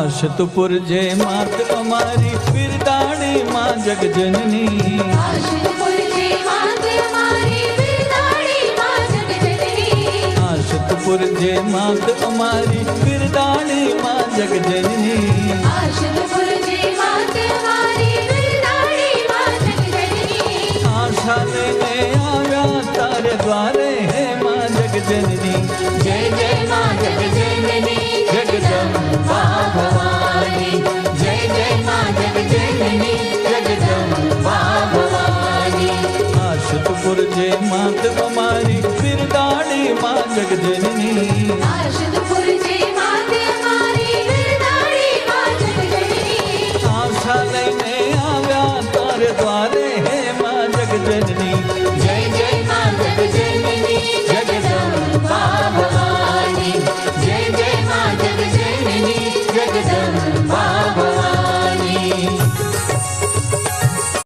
आशतपुर जय मात अमारी बिरदाणी माँ जगजननी। आशतपुर जय मात अमारी बिरदाणी माँ जगजननी। आशतपुर जय मात अमारी बिरदाणी माँ जगजननी। आशतपुर जय मात अमारी बिरदाणी माँ जगजननी। आशा लेने आया तारे द्वारे है माँ जगजननी। जय जय माँ जगजननी जगदम्बा भवानी। जय जय माँ जगजननी जगदम्बा भवानी। आशतपुर जय मात अमारी बिरदाणी माँ जगजननी। आशतपुर